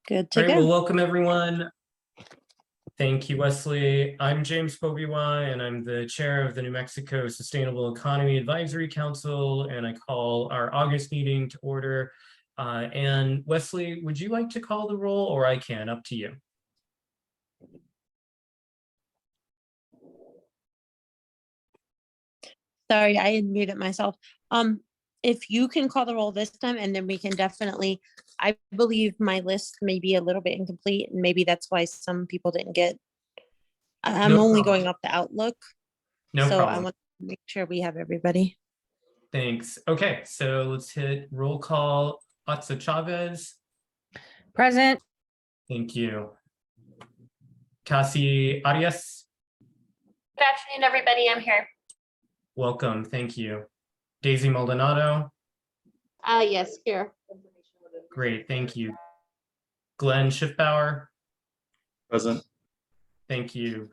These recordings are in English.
Good to All right, go. well, welcome everyone. Thank you, Wesley. I'm James Pobiwa, and I'm the chair of the New Mexico Sustainable Economy Advisory Council, and I call our August meeting to order. And Wesley, would you like to call the roll, or I can? Up to you. Sorry, I had muted myself. If you can call the roll this time, and then we can definitely, I believe my list may be a little bit incomplete, and maybe that's why some people didn't get. I'm No only problem. going off the Outlook. No so problem. I want to make sure we have everybody. Thanks. Okay, so let's hit roll call. Atza Chavez. Present. Thank you. Cassie Arias. Good afternoon, everybody. I'm here. Welcome. Thank you. Daisy Maldonado. Yes, here. Great. Thank you. Glenn Schiffbauer. Present. Thank you.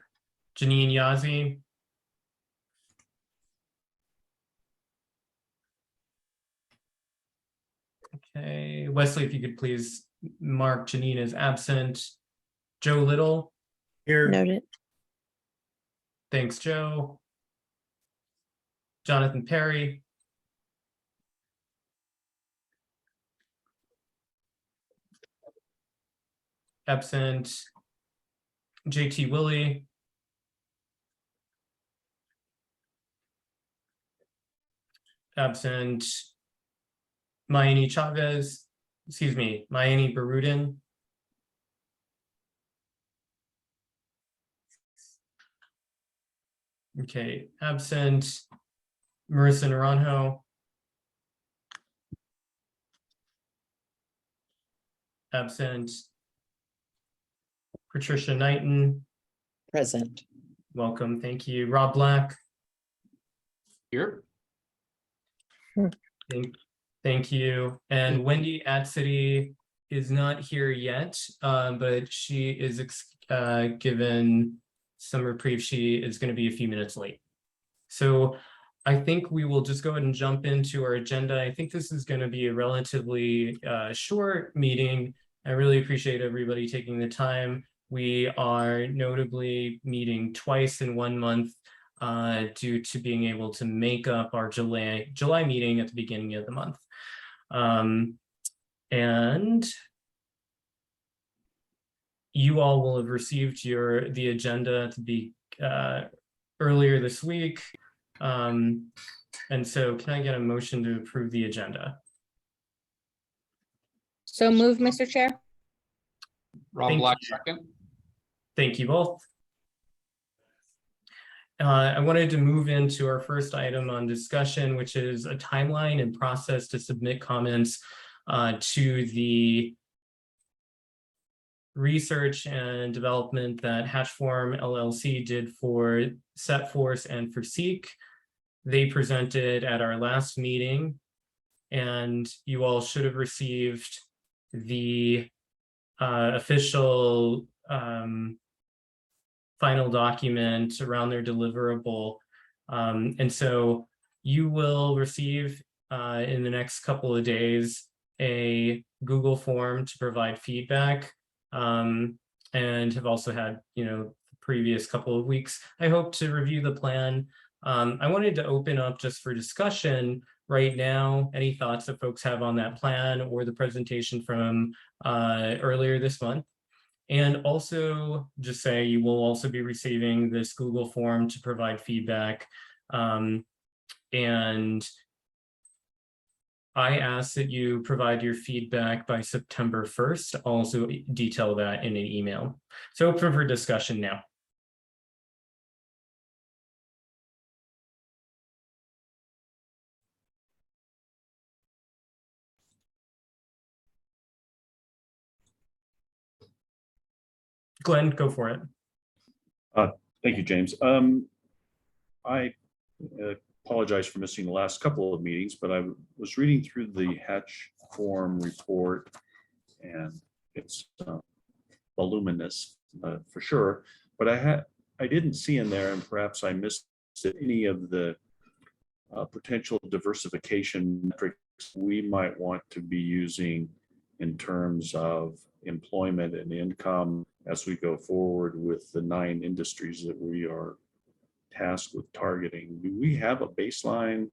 Janine Yazzie. Okay, Wesley, if you could please mark Janine as absent. Joe Little. Here. Noted. Thanks, Joe. Jonathan Perry. Absent. JT Willie. Absent. Mayani Chavez. Excuse me, Mayani Barudin. Okay, absent. Marissa Naranjo. Absent. Patricia Knighton. Present. Welcome, thank you. Rob Black. Here. Thank you. And Wendy Atcity is not here yet, but she is given some reprieve. She is going to be a few minutes late. So I think we will just go ahead and jump into our agenda. I think this is going to be a relatively short meeting. I really appreciate everybody taking the time. We are notably meeting twice in 1 month due to being able to make up our July meeting at the beginning of the month. And you all will have received the agenda to be earlier this week. And so can I get a motion to approve the agenda? So move, Mr. Chair. Rob Black, second. Thank you both. I wanted to move into our first item on discussion, which is a timeline and process to submit comments to the research and development that Hatchform LLC did for Setforce and for Seek. They presented at our last meeting, and you all should have received the official final document around their deliverable. And so you will receive in the next couple of days a Google form to provide feedback, and have also had, the previous couple of weeks, I hope, to review the plan. I wanted to open up just for discussion right now, any thoughts that folks have on that plan or the presentation from earlier this month. And also just say you will also be receiving this Google form to provide feedback. And I ask that you provide your feedback by September 1st. I'll also detail that in an email. So open for discussion now. Glenn, go for it. Thank you, James. I apologize for missing the last couple of meetings, but I was reading through the Hatchform report, and it's voluminous for sure. But I didn't see in there, and perhaps I missed it, any of the potential diversification metrics we might want to be using in terms of employment and income as we go forward with the 9 industries that we are tasked with targeting. Do we have a baseline?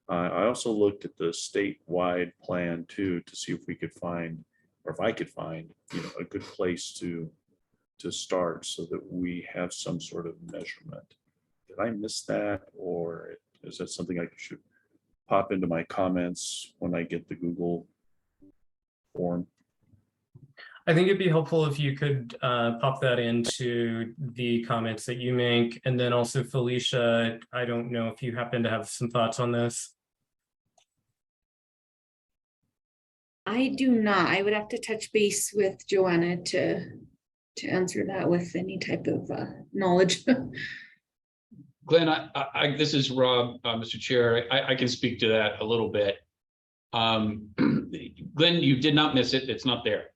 I also looked at the statewide plan too, to see if we could find, or if I could find, a good place to start so that we have some sort of measurement. Did I miss that, or is that something I should pop into my comments when I get the Google form? I think it'd be helpful if you could pop that into the comments that you make. And then also Felicia, I don't know if you happen to have some thoughts on this. I do not. I would have to touch base with Joanna to answer that with any type of knowledge. Glenn, this is Rob, Mr. Chair. I can speak to that a little bit. Glenn, you did not miss it. It's not there.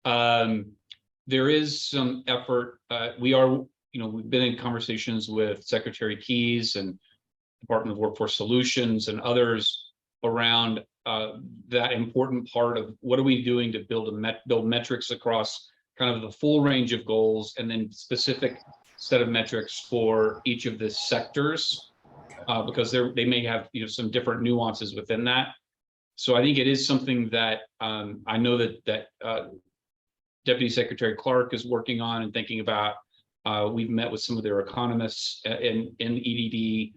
There is some effort. We've been in conversations with Secretary Keyes and Department of Workforce Solutions and others around that important part of what are we doing to build metrics across kind of the full range of goals, and then specific set of metrics for each of the sectors, because they may have some different nuances within that. So I think it is something that I know that Deputy Secretary Clark is working on and thinking about. We've met with some of their economists in EDD,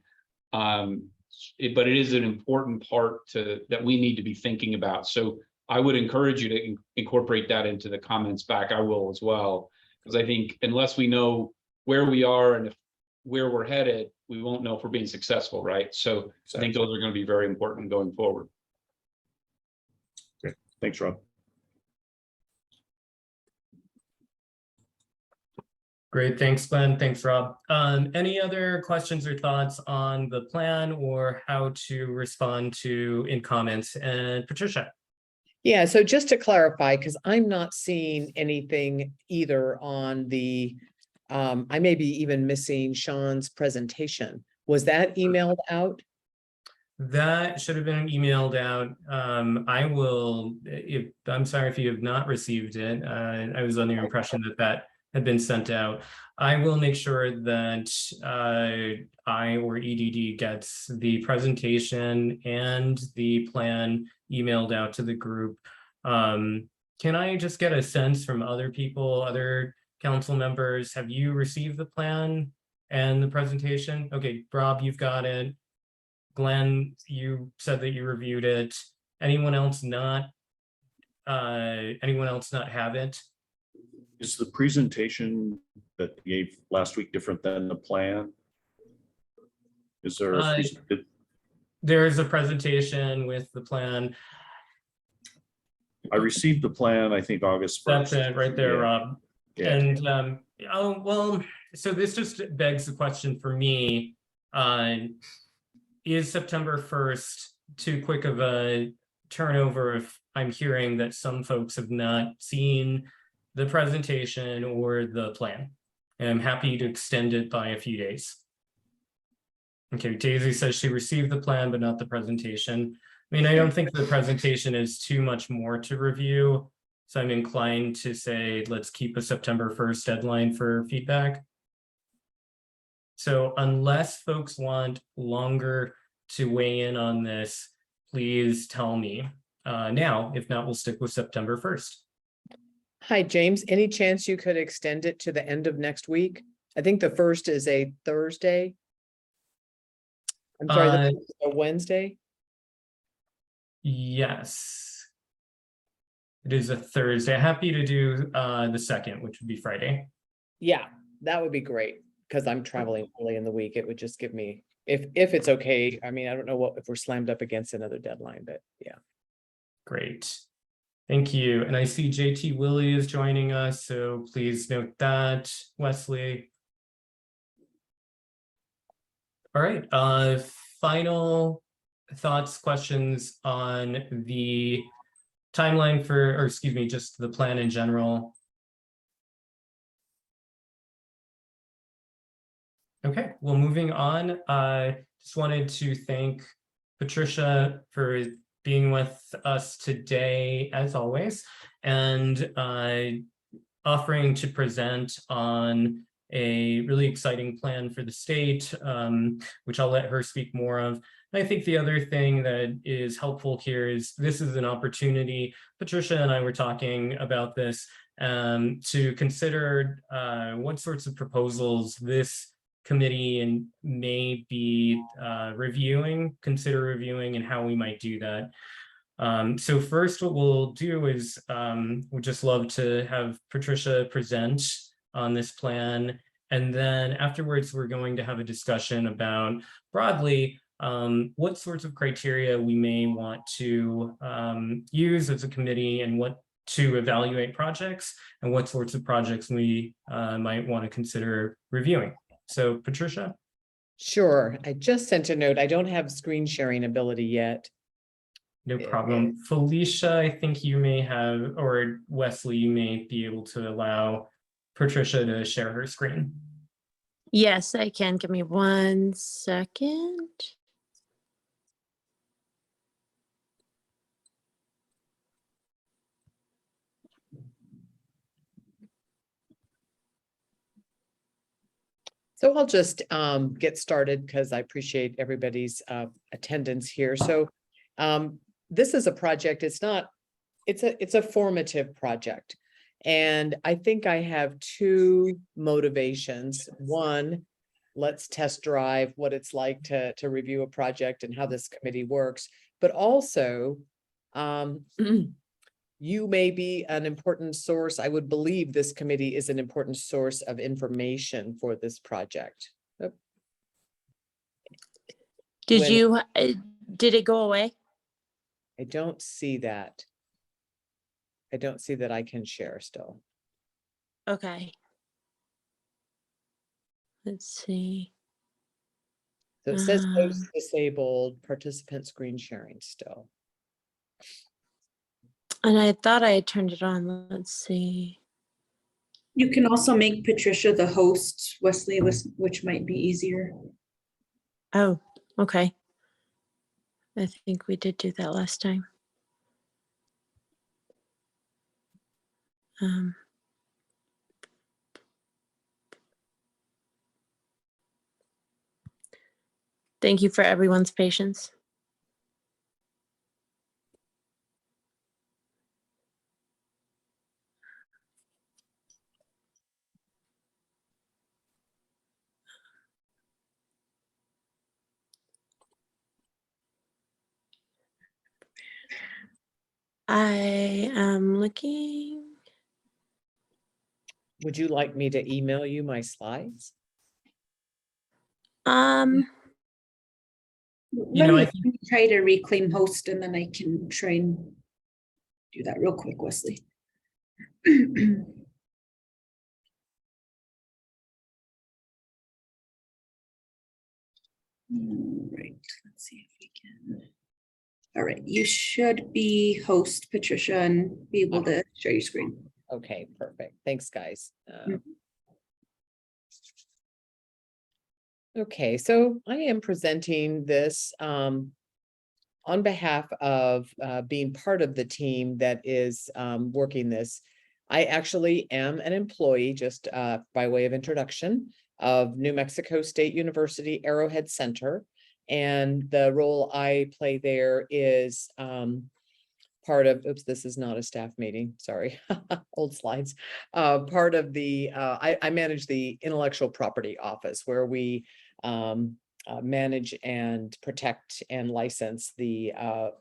but it is an important part that we need to be thinking about. So I would encourage you to incorporate that into the comments back. I will as well, because I think unless we know where we are and where we're headed, we won't know if we're being successful, right? So I think those are going to be very important going forward. Okay, thanks, Rob. Great, thanks, Glenn. Thanks, Rob. Any other questions or thoughts on the plan or how to respond to in comments? And Patricia. Yeah, so just to clarify, because I'm not seeing anything either on the, I may be even missing Sean's presentation. Was that emailed out? That should have been emailed out. I'm sorry if you have not received it. I was under the impression that had been sent out. I will make sure that I or EDD gets the presentation and the plan emailed out to the group. Can I just get a sense from other people, other council members? Have you received the plan and the presentation? Okay, Rob, you've got it. Glenn, you said that you reviewed it. Anyone else not have it? Is the presentation that you gave last week different than the plan? Is there There's a presentation with the plan. I received the plan, I think August 1st. That's it right there, Yeah. Rob. Yeah. And so this just begs the question for me, is September 1st too quick of a turnover if I'm hearing that some folks have not seen the presentation or the plan? And I'm happy to extend it by a few days. Okay, Daisy says she received the plan, but not the presentation. I mean, I don't think the presentation is too much more to review. So I'm inclined to say, let's keep a September 1st deadline for feedback. So unless folks want longer to weigh in on this, please tell me now. If not, we'll stick with September 1st. Hi, James. Any chance you could extend it to the end of next week? I think the 1st is a Thursday. I'm sorry, the 1st is a Wednesday. Yes, it is a Thursday. Happy to do the 2nd, which would be Friday. Yeah, that would be great because I'm traveling early in the week. It would just give me, if it's okay. I mean, I don't know if we're slammed up against another deadline, but yeah. Great. Thank you. And I see JT Willie is joining us, so please note that, Wesley. All right, final thoughts, questions on the timeline or excuse me, just the plan in general. Okay, well, moving on, just wanted to thank Patricia for being with us today, as always, and offering to present on a really exciting plan for the state, which I'll let her speak more of. And I think the other thing that is helpful here is this is an opportunity, Patricia and I were talking about this, to consider what sorts of proposals this committee and may be consider reviewing, and how we might do that. So first, what we'll do is we'd just love to have Patricia present on this plan. And then afterwards, we're going to have a discussion about broadly what sorts of criteria we may want to use as a committee, and what to evaluate projects, and what sorts of projects we might want to consider reviewing. So Patricia? Sure. I just sent a note. I don't have screen sharing ability yet. No problem. Felicia, I think you may have, or Wesley, you may be able to allow Patricia to share her screen. Yes, I can. Give me 1 second. So I'll just get started because I appreciate everybody's attendance here. So this is a project. It's a formative project. And I think I have two motivations. One, let's test drive what it's like to review a project and how this committee works. But also, you may be an important source. I would believe this committee is an important source of information for this project. Did it go away? I don't see that. I don't see that I can share still. Okay. Let's see. So it says host Um, disabled, participant screen sharing still. And I thought I had turned it on. Let's see. You can also make Patricia the host, Wesley, which might be easier. Oh, okay. I think we did do that last time. Thank you for everyone's patience. I am looking. Would you like me to email you my slides? Let I me think try to reclaim host and then I can try and do that real quick, Wesley. All right, let's see if we can. All right, you should be host, Patricia, and be able to share your screen. Okay, perfect. Thanks, guys. Okay, so I am presenting this on behalf of being part of the team that is working this. I actually am an employee, just by way of introduction, of New Mexico State University Arrowhead Center. And the role I play there is part of, oops, this is not a staff meeting, sorry, old slides. Part of the, I manage the intellectual property office where we manage and protect and license the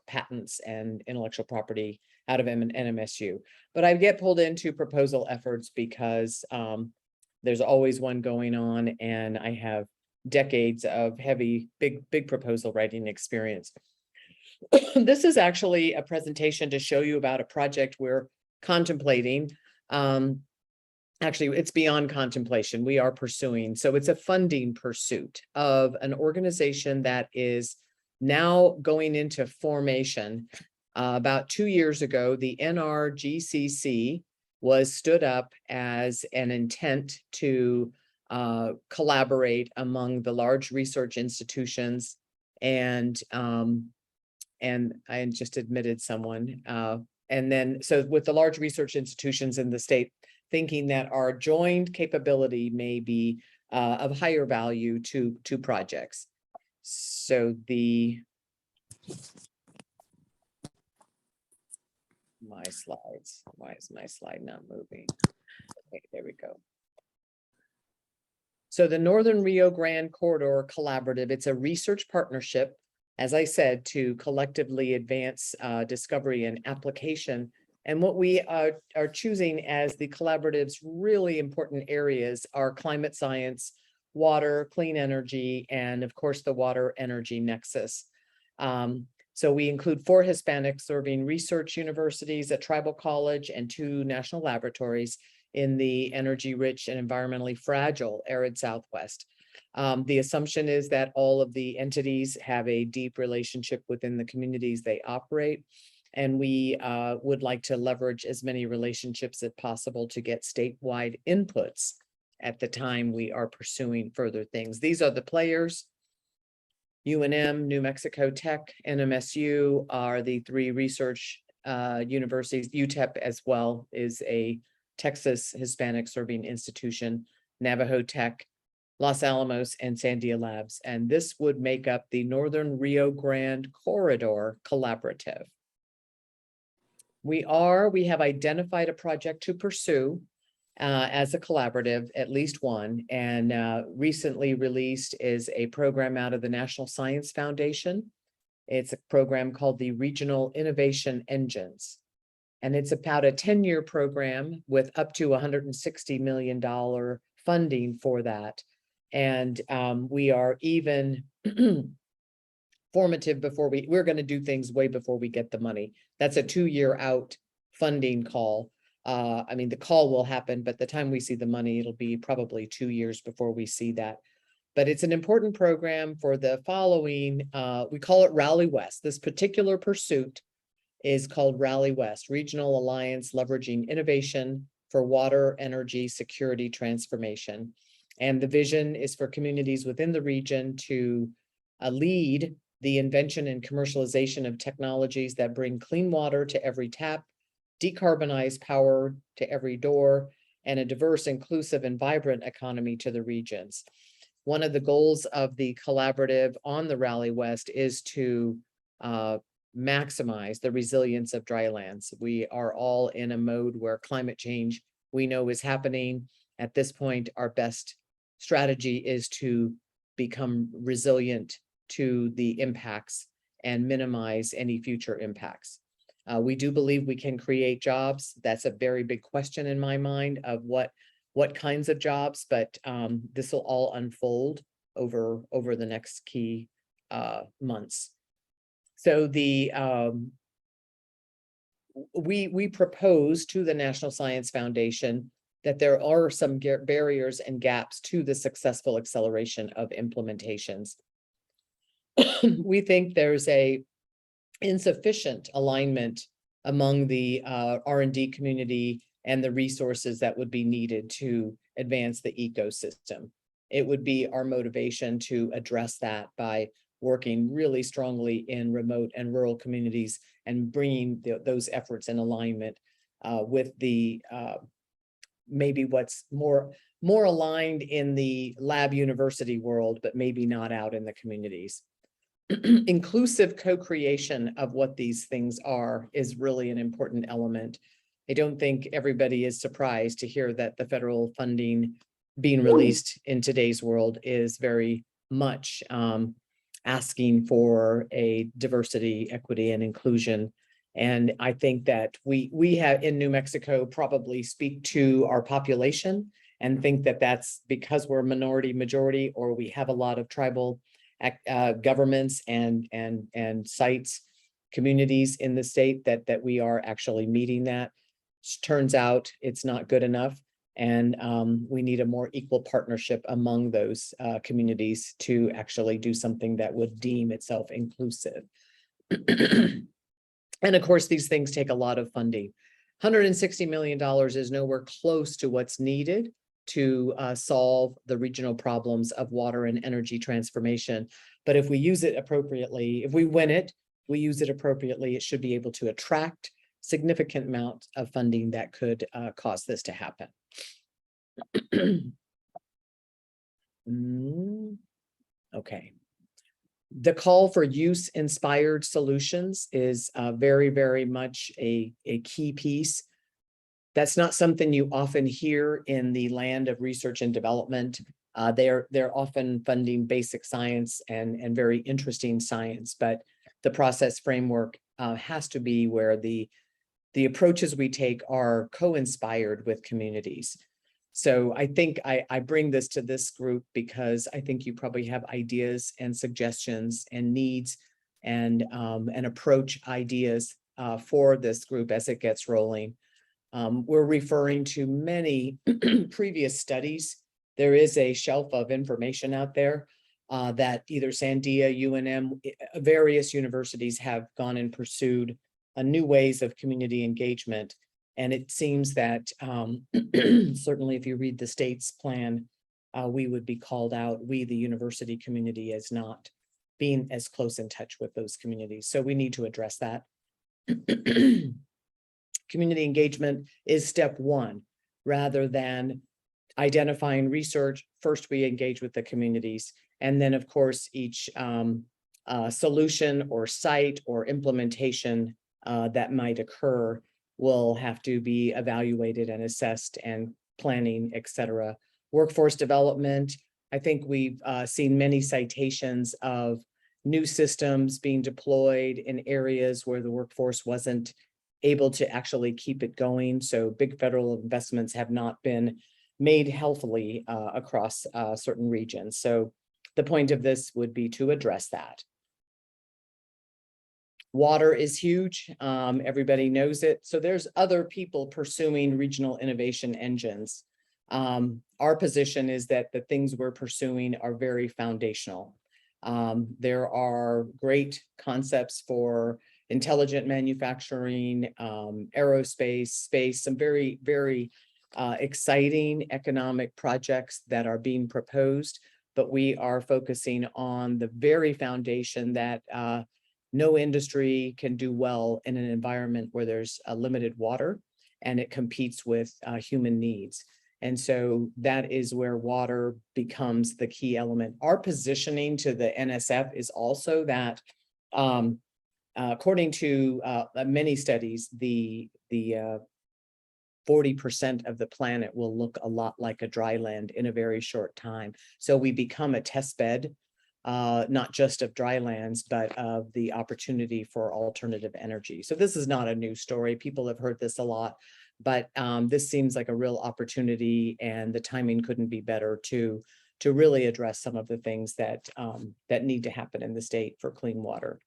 patents and intellectual property out of NMSU. But I get pulled into proposal efforts because there's always one going on, and I have decades of heavy, big proposal writing experience. This is actually a presentation to show you about a project we're contemplating. Actually, it's beyond contemplation. We are pursuing. So it's a funding pursuit of an organization that is now going into formation. About 2 years ago, the NRGCC was stood up as an intent to collaborate among the large research institutions and and I just admitted someone. And then, so with the large research institutions in the state, thinking that our joined capability may be of higher value to projects. So my slides, why is my slide not moving? Okay, there we go. So the Northern Rio Grande Corridor Collaborative, it's a research partnership, as I said, to collectively advance discovery and application. And what we are choosing as the collaborative's really important areas are climate science, water, clean energy, and of course, the water energy nexus. So we include 4 Hispanic serving research universities, a tribal college, and 2 national laboratories in the energy-rich and environmentally fragile arid Southwest. The assumption is that all of the entities have a deep relationship within the communities they operate. And we would like to leverage as many relationships as possible to get statewide inputs at the time we are pursuing further things. These are the players. UNM, New Mexico Tech, NMSU are the 3 research universities. UTEP as well is a Texas Hispanic serving institution, Navajo Tech, Los Alamos, and Sandia Labs. And this would make up the Northern Rio Grande Corridor Collaborative. We have identified a project to pursue as a collaborative, at least one, and recently released is a program out of the National Science Foundation. It's a program called the Regional Innovation Engines. And it's about a 10-year program with up to $160 million funding for that. And we are even formative before we're going to do things way before we get the money. That's a 2-year out funding call. I mean, the call will happen, but the time we see the money, it'll be probably 2 years before we see that. But it's an important program for the following, we call it Rally West. This particular pursuit is called Rally West, Regional Alliance Leveraging Innovation for Water, Energy, Security Transformation. And the vision is for communities within the region to lead the invention and commercialization of technologies that bring clean water to every tap, decarbonized power to every door, and a diverse, inclusive, and vibrant economy to the regions. One of the goals of the collaborative on the Rally West is to maximize the resilience of drylands. We are all in a mode where climate change we know is happening. At this point, our best strategy is to become resilient to the impacts and minimize any future impacts. We do believe we can create jobs. That's a very big question in my mind of what kinds of jobs, but this will all unfold over the next key months. So we propose to the National Science Foundation that there are some barriers and gaps to the successful acceleration of implementations. We think there's a insufficient alignment among the R&D community and the resources that would be needed to advance the ecosystem. It would be our motivation to address that by working really strongly in remote and rural communities and bringing those efforts in alignment with the maybe what's more aligned in the lab university world, but maybe not out in the communities. Inclusive co-creation of what these things are is really an important element. I don't think everybody is surprised to hear that the federal funding being released in today's world is very much asking for a diversity, equity, and inclusion. And I think that we have in New Mexico probably speak to our population and think that that's because we're minority majority, or we have a lot of tribal governments and sites, communities in the state that we are actually meeting that. Turns out it's not good enough. And we need a more equal partnership among those communities to actually do something that would deem itself inclusive. And of course, these things take a lot of funding. $160 million is nowhere close to what's needed to solve the regional problems of water and energy transformation. But if we use it appropriately, if we win it, we use it appropriately, it should be able to attract significant amount of funding that could cause this to happen. Okay. The call for use-inspired solutions is very, very much a key piece. That's not something you often hear in the land of research and development. They're often funding basic science and very interesting science, but the process framework has to be where the approaches we take are co-inspired with communities. So I think I bring this to this group because I think you probably have ideas and suggestions and needs and approach ideas for this group as it gets rolling. We're referring to many previous studies. There is a shelf of information out there that either Sandia, UNM, various universities have gone and pursued new ways of community engagement. And it seems that certainly if you read the state's plan, we would be called out, we, the university community, as not being as close in touch with those communities. So we need to address that. Community engagement is step one, rather than identifying research. First, we engage with the communities. And then, of course, each solution or site or implementation that might occur will have to be evaluated and assessed, and planning, et cetera. Workforce development. I think we've seen many citations of new systems being deployed in areas where the workforce wasn't able to actually keep it going. So big federal investments have not been made healthily across certain regions. So the point of this would be to address that. Water is huge. Everybody knows it. So there's other people pursuing regional innovation engines. Our position is that the things we're pursuing are very foundational. There are great concepts for intelligent manufacturing, aerospace, space, some very, very exciting economic projects that are being proposed, but we are focusing on the very foundation that no industry can do well in an environment where there's a limited water and it competes with human needs. And so that is where water becomes the key element. Our positioning to the NSF is also that according to many studies, the 40% of the planet will look a lot like a dry land in a very short time. So we become a test bed, not just of dry lands, but of the opportunity for alternative energy. So this is not a new story. People have heard this a lot, but this seems like a real opportunity, and the timing couldn't be better to really address some of the things that that need to happen in the state for clean water.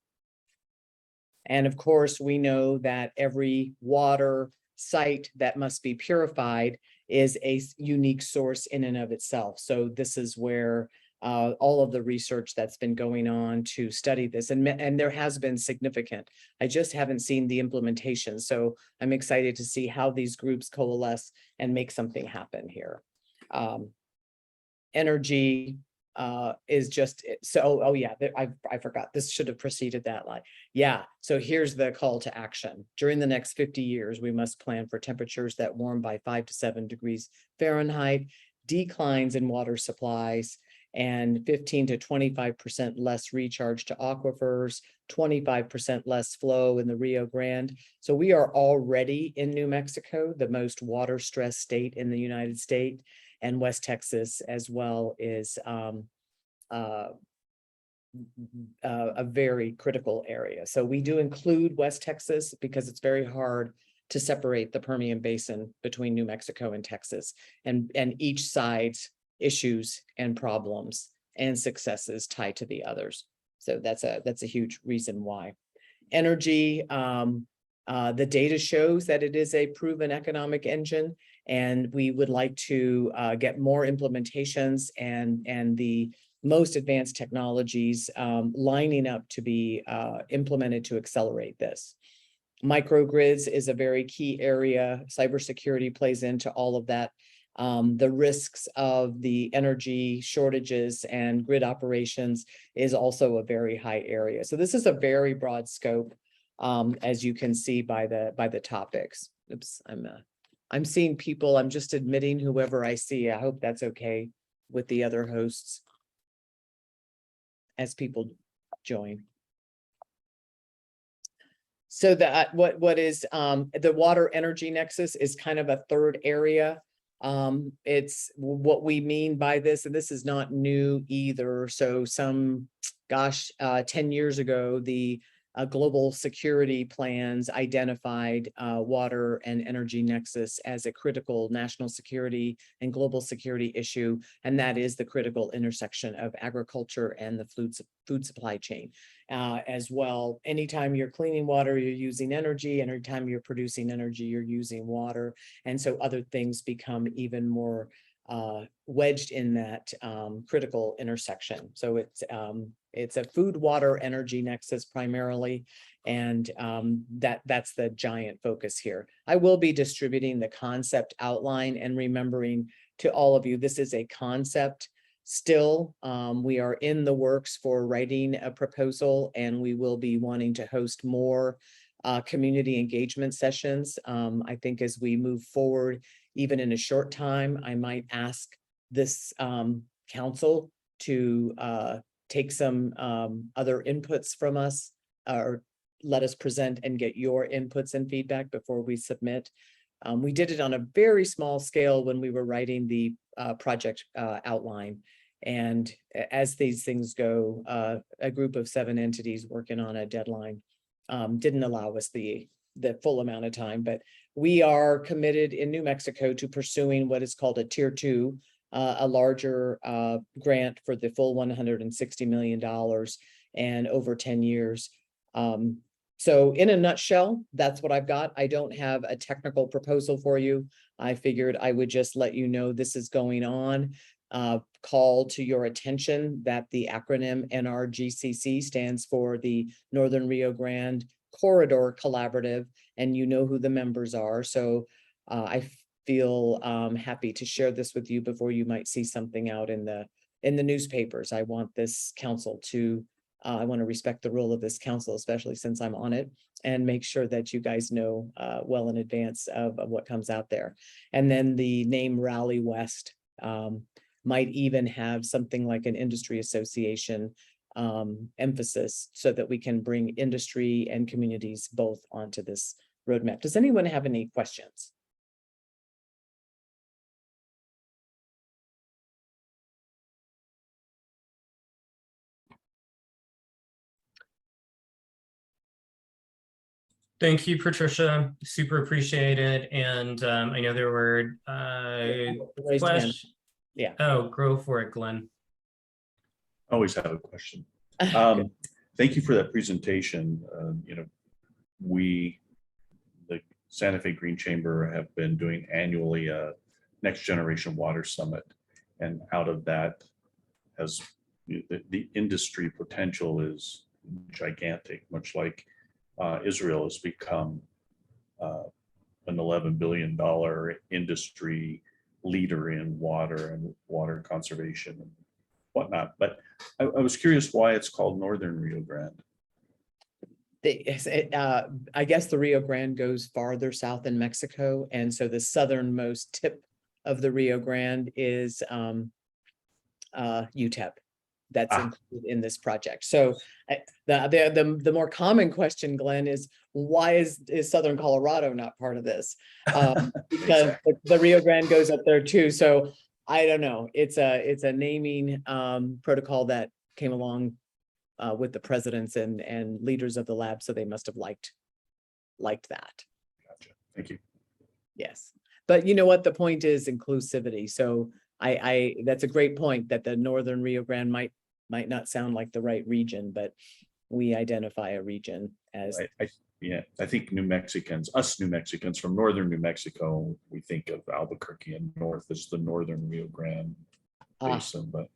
And of course, we know that every water site that must be purified is a unique source in and of itself. So this is where all of the research that's been going on to study this, and there has been significant. I just haven't seen the implementation. So I'm excited to see how these groups coalesce and make something happen here. Energy is just so, oh yeah, I forgot, this should have preceded that line. Yeah, so here's the call to action. During the next 50 years, we must plan for temperatures that warm by 5 to 7 degrees Fahrenheit, declines in water supplies, and 15 to 25% less recharge to aquifers, 25% less flow in the Rio Grande. So we are already in New Mexico, the most water stressed state in the United States, and West Texas as well is a very critical area. So we do include West Texas because it's very hard to separate the Permian Basin between New Mexico and Texas, and each side's issues and problems and successes tied to the others. So that's a huge reason why. Energy, the data shows that it is a proven economic engine, and we would like to get more implementations and the most advanced technologies lining up to be implemented to accelerate this. Microgrids is a very key area. Cybersecurity plays into all of that. The risks of the energy shortages and grid operations is also a very high area. So this is a very broad scope, as you can see by the topics. Oops, I'm seeing people, I'm just admitting whoever I see. I hope that's okay with the other hosts as people join. So that what is the water energy nexus is kind of a third area. It's what we mean by this, and this is not new either. So 10 years ago, the global security plans identified water and energy nexus as a critical national security and global security issue, and that is the critical intersection of agriculture and the food supply chain. As well, anytime you're cleaning water, you're using energy. Anytime you're producing energy, you're using water. And so other things become even more wedged in that critical intersection. So it's a food, water, energy nexus primarily. And that's the giant focus here. I will be distributing the concept outline and remembering to all of you, this is a concept. Still, we are in the works for writing a proposal, and we will be wanting to host more community engagement sessions. I think as we move forward, even in a short time, I might ask this council to take some other inputs from us, or let us present and get your inputs and feedback before we submit. We did it on a very small scale when we were writing the project outline. And as these things go, a group of 7 entities working on a deadline didn't allow us the full amount of time, but we are committed in New Mexico to pursuing what is called a tier 2, a larger grant for the full $160 million and over 10 years. So in a nutshell, that's what I've got. I don't have a technical proposal for you. I figured I would just let you know this is going on. Call to your attention that the acronym NRGCC stands for the Northern Rio Grande Corridor Collaborative, and you know who the members are. So I feel happy to share this with you before you might see something out in the newspapers. I want this council to I want to respect the role of this council, especially since I'm on it, and make sure that you guys know well in advance of what comes out there. And then the name Rally West might even have something like an industry association emphasis, so that we can bring industry and communities both onto this roadmap. Does anyone have any questions? Thank you, Patricia. Super appreciate it. And I know there were Raised hand. questions. Yeah. Oh, go for it, Glenn. Always have a question. Good. Thank you for that presentation. We, the Santa Fe Green Chamber, have been doing annually a Next Generation Water Summit. And out of that, as the industry potential is gigantic, much like Israel has become an $11 billion industry leader in water and water conservation and whatnot. But I was curious why it's called Northern Rio Grande. I guess the Rio Grande goes farther south in Mexico, and so the southernmost tip of the Rio Grande is UTEP. That's included in this project. So the more common question, Glenn, is why is Southern Colorado not part of this? Because the Rio Grande goes up there too. So I don't know. It's a naming protocol that came along with the presidents and leaders of the lab. So they must have liked that. Gotcha. Thank you. Yes. But you know what? The point is inclusivity. So I that's a great point, that the Northern Rio Grande might not sound like the right region, but we identify a region as. I think New Mexicans from Northern New Mexico, we think of Albuquerque and north as the Northern Rio Grande Basin, but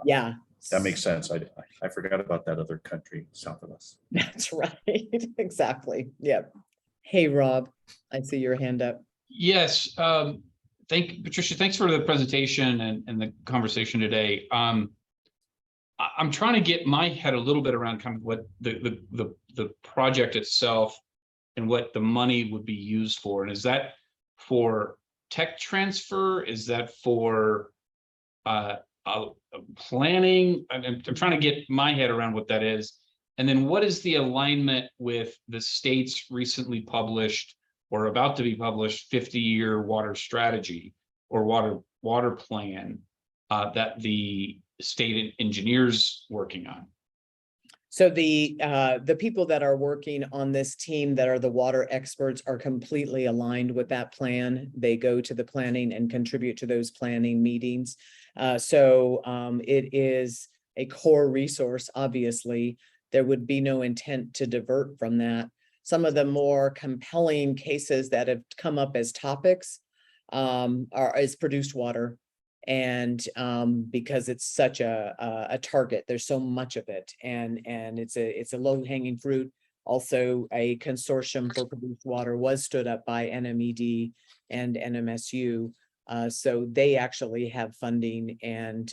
yeah, that makes sense. I forgot about that other country south of us. That's right. Exactly. Yep. Hey, Rob, I see your hand up. Yes, Patricia, thanks for the presentation and the conversation today. I'm trying to get my head a little bit around kind of what the project itself and what the money would be used for. And is that for tech transfer? Is that for planning? I'm trying to get my head around what that is. And then what is the alignment with the state's recently published or about to be published 50-year water strategy or water plan that the state engineers working on? So the people that are working on this team that are the water experts are completely aligned with that plan. They go to the planning and contribute to those planning meetings. It is a core resource, obviously. There would be no intent to divert from that. Some of the more compelling cases that have come up as topics is produced water. And because it's such a target, there's so much of it, and it's a low-hanging fruit. Also, a consortium for produced water was stood up by NMED and NMSU. So they actually have funding, and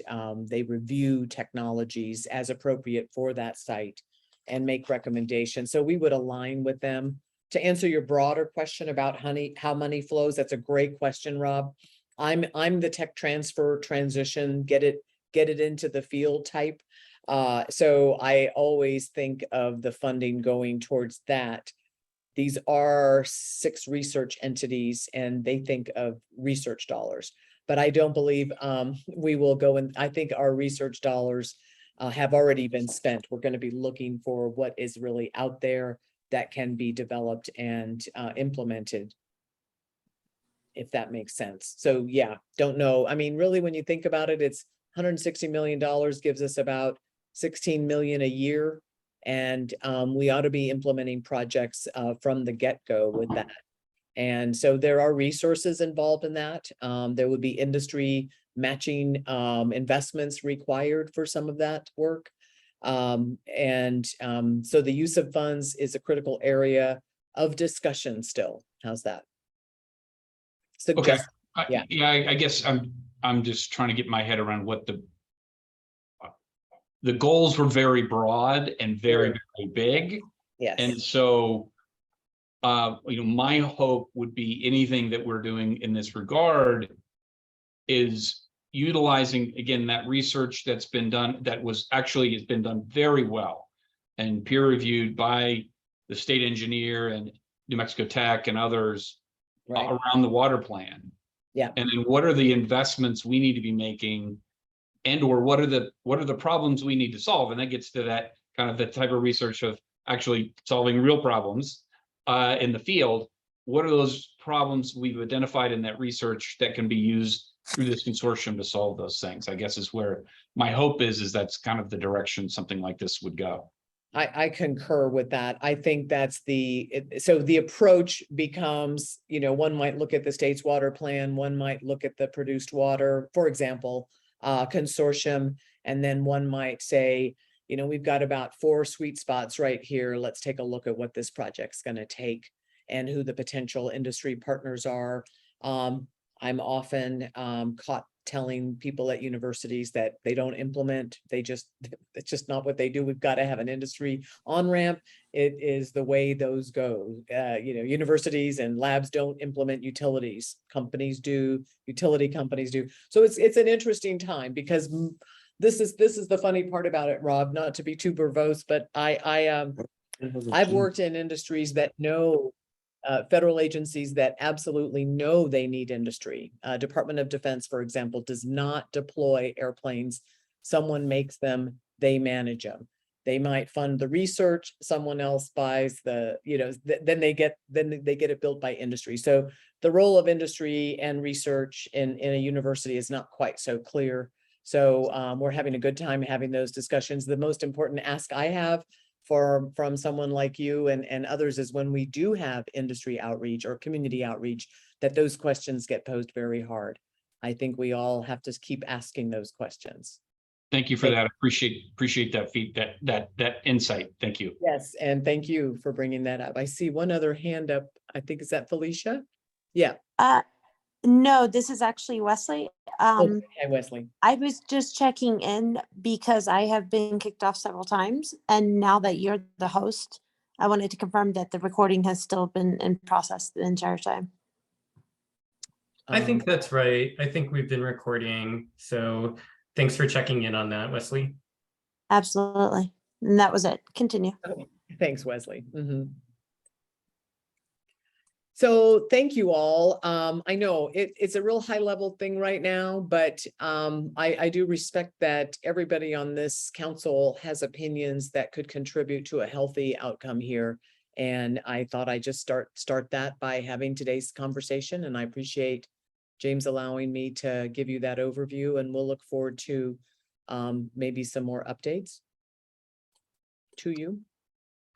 they review technologies as appropriate for that site and make recommendations. So we would align with them. To answer your broader question about how money flows, that's a great question, Rob. I'm the tech transfer transition, get it into the field type. So I always think of the funding going towards that. These are 6 research entities, and they think of research dollars. But I don't believe we will go in. I think our research dollars have already been spent. We're going to be looking for what is really out there that can be developed and implemented, if that makes sense. So yeah, don't know. I mean, really, when you think about it, it's $160 million gives us about 16 million a year. And we ought to be implementing projects from the get-go with that. And so there are resources involved in that. There would be industry matching investments required for some of that work. So the use of funds is a critical area of discussion still. How's that? Okay. Yeah. I guess I'm just trying to get my head around what the goals were very broad and very big. Yes. And so, my hope would be anything that we're doing in this regard is utilizing, again, that research that's been done, has been done very well and peer reviewed by the state engineer and New Mexico Tech and others around the water plan. Yeah. And then what are the investments we need to be making, and or what are the problems we need to solve? And that gets to that kind of the type of research of actually solving real problems in the field. What are those problems we've identified in that research that can be used through this consortium to solve those things? I guess is where my hope is that's kind of the direction something like this would go. I concur with that. I think that's so the approach becomes, one might look at the state's water plan, one might look at the produced water, for example, consortium, and then one might say, we've got about 4 sweet spots right here. Let's take a look at what this project's going to take and who the potential industry partners are. I'm often caught telling people at universities that they don't implement. It's just not what they do. We've got to have an industry on-ramp. It is the way those go. Universities and labs don't implement utilities. Companies do, utility companies do. So it's an interesting time, because this is the funny part about it, Rob, not to be too verbose, but I've worked in industries that know federal agencies that absolutely know they need industry. Department of Defense, for example, does not deploy airplanes. Someone makes them, they manage them. They might fund the research, someone else buys then they get it built by industry. So the role of industry and research in a university is not quite so clear. So we're having a good time having those discussions. The most important ask I have from someone like you and others is when we do have industry outreach or community outreach, that those questions get posed very hard. I think we all have to keep asking those questions. Thank you for that. I appreciate that insight. Thank you. Yes, and thank you for bringing that up. I see one other hand up. I think is that Felicia? Yeah. No, this is actually Wesley. Okay, Wesley. I was just checking in because I have been kicked off several times, and now that you're the host, I wanted to confirm that the recording has still been in process the entire time. I think that's right. I think we've been recording. So thanks for checking in on that, Wesley. Absolutely. And that was it. Continue. Thanks, Wesley. So thank you all. I know it's a real high level thing right now, but I do respect that everybody on this council has opinions that could contribute to a healthy outcome here. And I thought I'd just start that by having today's conversation, and I appreciate James allowing me to give you that overview, and we'll look forward to maybe some more updates to you.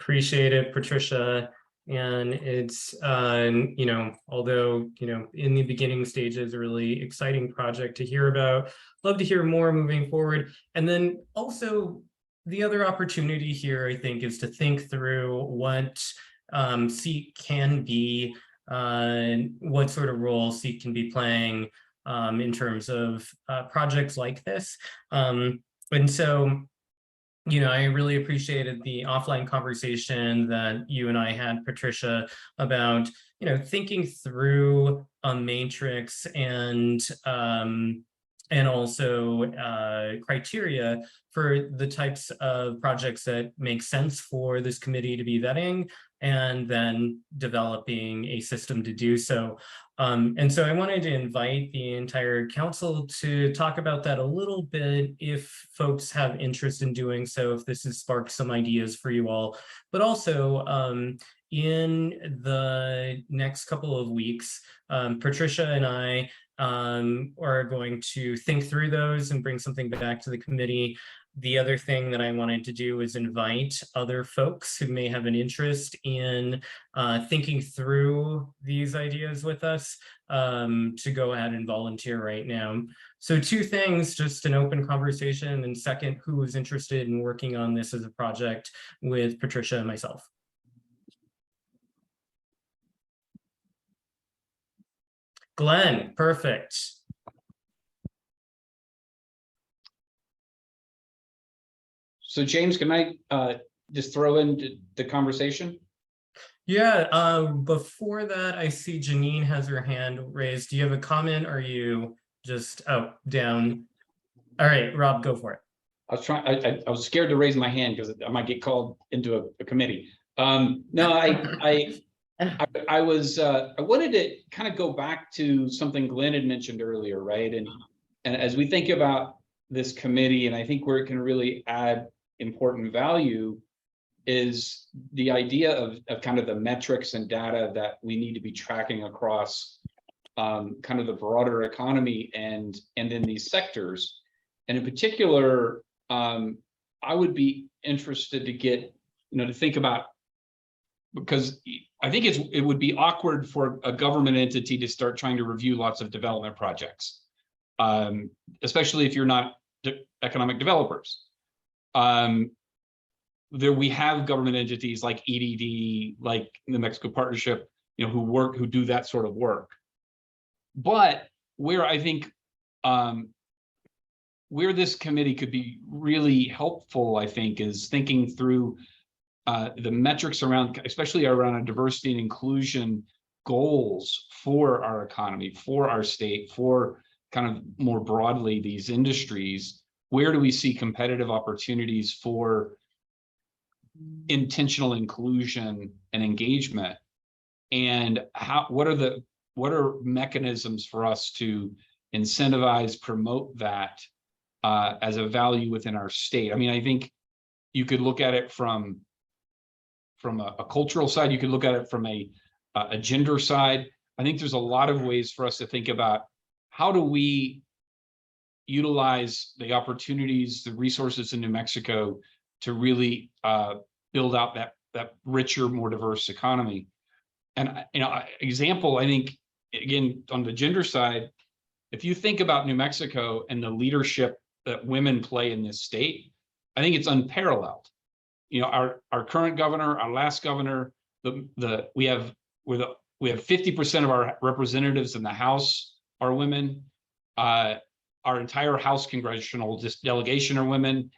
Appreciate it, Patricia. And it's, you know, although, you know, in the beginning stages, a really exciting project to hear about. Love to hear more moving forward. And then also the other opportunity here, I think, is to think through what SEEK can be, what sort of role SEEK can be playing in terms of projects like this. And so, you know, I really appreciated the offline conversation that you and I had, Patricia, about, you know, thinking through a matrix and also criteria for the types of projects that make sense for this committee to be vetting, and then developing a system to do so. And so I wanted to invite the entire council to talk about that a little bit if folks have interest in doing so, if this has sparked some ideas for you all, but also in the next couple of weeks, Patricia and I are going to think through those and bring something back to the committee. The other thing that I wanted to do is invite other folks who may have an interest in thinking through these ideas with us to go ahead and volunteer right now. So two things, just an open conversation, and second, who is interested in working on this as a project with Patricia and myself. Glenn, perfect. So James, can I just throw in the conversation? Yeah, before that, I see Janine has her hand raised. Do you have a comment? Or are you just down? All right, Rob, go for it. I was trying, I was scared to raise my hand because I might get called into a committee. No, I wanted to kind of go back to something Glenn had mentioned earlier, right? And as we think about this committee, and I think where it can really add important value is the idea of kind of the metrics and data that we need to be tracking across kind of the broader economy and in these sectors. And in particular, I would be interested to get, to think about, because I think it would be awkward for a government entity to start trying to review lots of development projects, especially if you're not economic developers. We have government entities like EDD, like the Mexico Partnership, who do that sort of work. But where I think where this committee could be really helpful, I think, is thinking through the metrics around, especially around a diversity and inclusion goals for our economy, for our state, for kind of more broadly these industries. Where do we see competitive opportunities for intentional inclusion and engagement? And what are mechanisms for us to incentivize, promote that as a value within our state? I mean, I think you could look at it from a cultural side, you could look at it from a gender side. I think there's a lot of ways for us to think about how do we utilize the opportunities, the resources in New Mexico to really build out that richer, more diverse economy. And example, I think, again, on the gender side, if you think about New Mexico and the leadership that women play in this state, I think it's unparalleled. Our current governor, our last governor, we have 50% of our representatives in the House are women. Our entire House congressional delegation are women.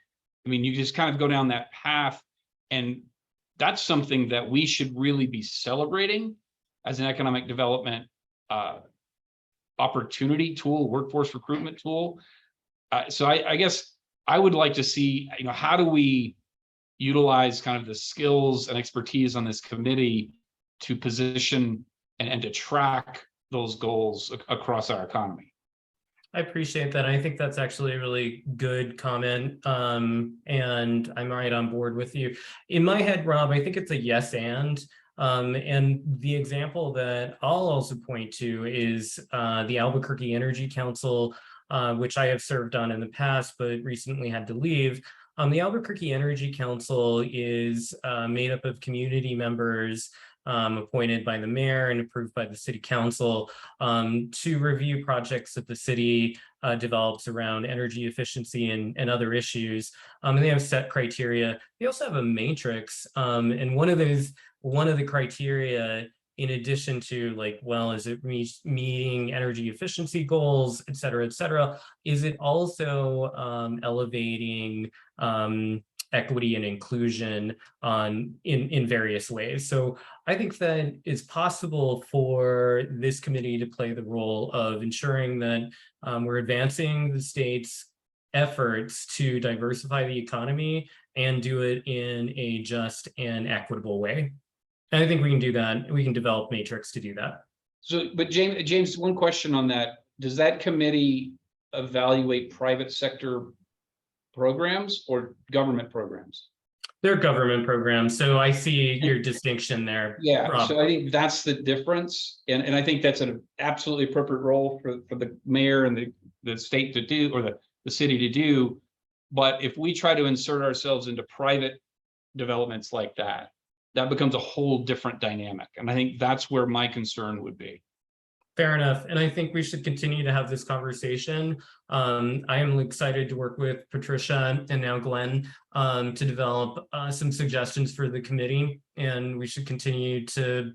I mean, you just kind of go down that path, and that's something that we should really be celebrating as an economic development opportunity tool, workforce recruitment tool. So I guess I would like to see, how do we utilize kind of the skills and expertise on this committee to position and to track those goals across our economy. I appreciate that. I think that's actually a really good comment. And I'm right on board with you. In my head, Rob, I think it's a yes and. And the example that I'll also point to is the Albuquerque Energy Council, which I have served on in the past, but recently had to leave. The Albuquerque Energy Council is made up of community members appointed by the mayor and approved by the city council to review projects that the city develops around energy efficiency and other issues. And they have set criteria. They also have a matrix, and one of the criteria, in addition to like, well, is it meeting energy efficiency goals, et cetera, is it also elevating equity and inclusion in various ways? So I think that it's possible for this committee to play the role of ensuring that we're advancing the state's efforts to diversify the economy and do it in a just and equitable way. And I think we can do that. We can develop matrix to do that. So, but James, one question on that. Does that committee evaluate private sector programs or government programs? They're government programs. So I see your distinction there. Yeah, Rob. so I think that's the difference. And I think that's an absolutely appropriate role for the mayor and the state to do, or the city to do. But if we try to insert ourselves into private developments like that, that becomes a whole different dynamic. And I think that's where my concern would be. Fair enough. And I think we should continue to have this conversation. I am excited to work with Patricia and now Glenn to develop some suggestions for the committee. And we should continue to,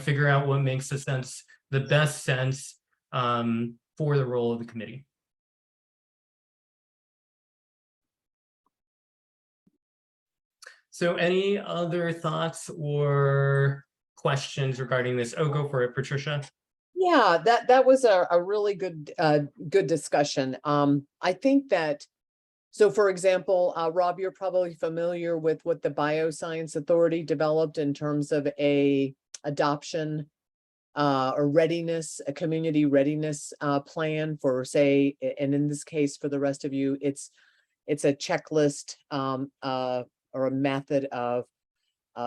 figure out what makes the best sense for the role of the committee. So any other thoughts or questions regarding this? Oh, go for it, Patricia. Yeah, that was a really good discussion. I think that, so for example, Rob, you're probably familiar with what the Bioscience Authority developed in terms of a adoption or readiness, a community readiness plan for, say, and in this case, for the rest of you, it's a checklist or a method of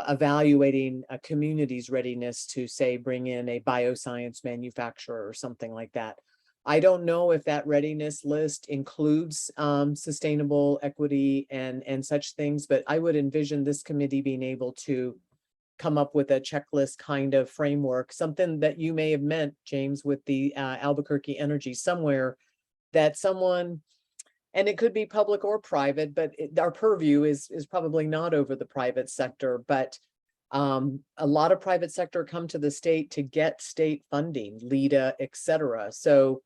evaluating a community's readiness to, say, bring in a bioscience manufacturer or something like that. I don't know if that readiness list includes sustainable equity and such things, but I would envision this committee being able to come up with a checklist kind of framework, something that you may have meant, James, with the Albuquerque Energy somewhere, that someone, and it could be public or private, but our purview is probably not over the private sector, but a lot of private sector come to the state to get state funding, LEDA, et cetera. So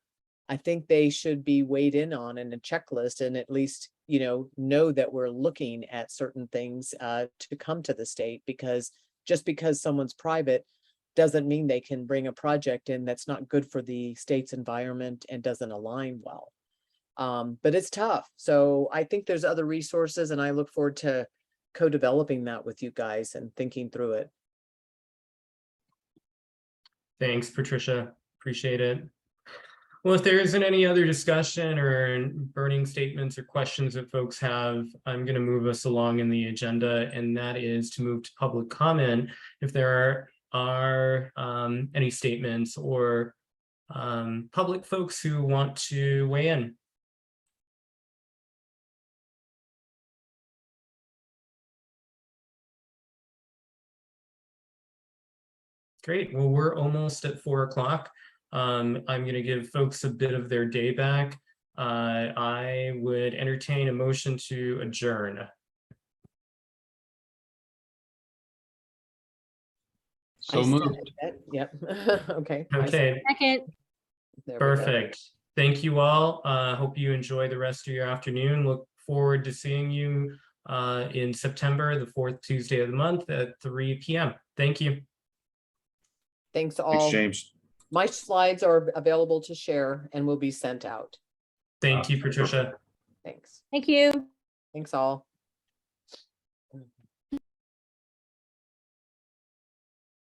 I think they should be weighed in on in a checklist and at least, know that we're looking at certain things to come to the state, because just because someone's private doesn't mean they can bring a project in that's not good for the state's environment and doesn't align well. But it's tough. So I think there's other resources, and I look forward to co-developing that with you guys and thinking through it. Thanks, Patricia. Appreciate it. Well, if there isn't any other discussion or burning statements or questions that folks have, I'm going to move us along in the agenda, and that is to move to public comment. If there are any statements or public folks who want to weigh in. Great. Well, we're almost at 4 o'clock. I'm going to give folks a bit of their day back. I would entertain a motion to adjourn. So I moved. second that. Yep. Okay. Okay. Second. There we go. Perfect. Thank you all. Hope you enjoy the rest of your afternoon. Look forward to seeing you in September, the fourth Tuesday of the month at 3 p.m. Thank you. Thanks Thanks, all. James. My slides are available to share and will be sent out. Thank you, Patricia. Thanks. Thank you. Thanks all.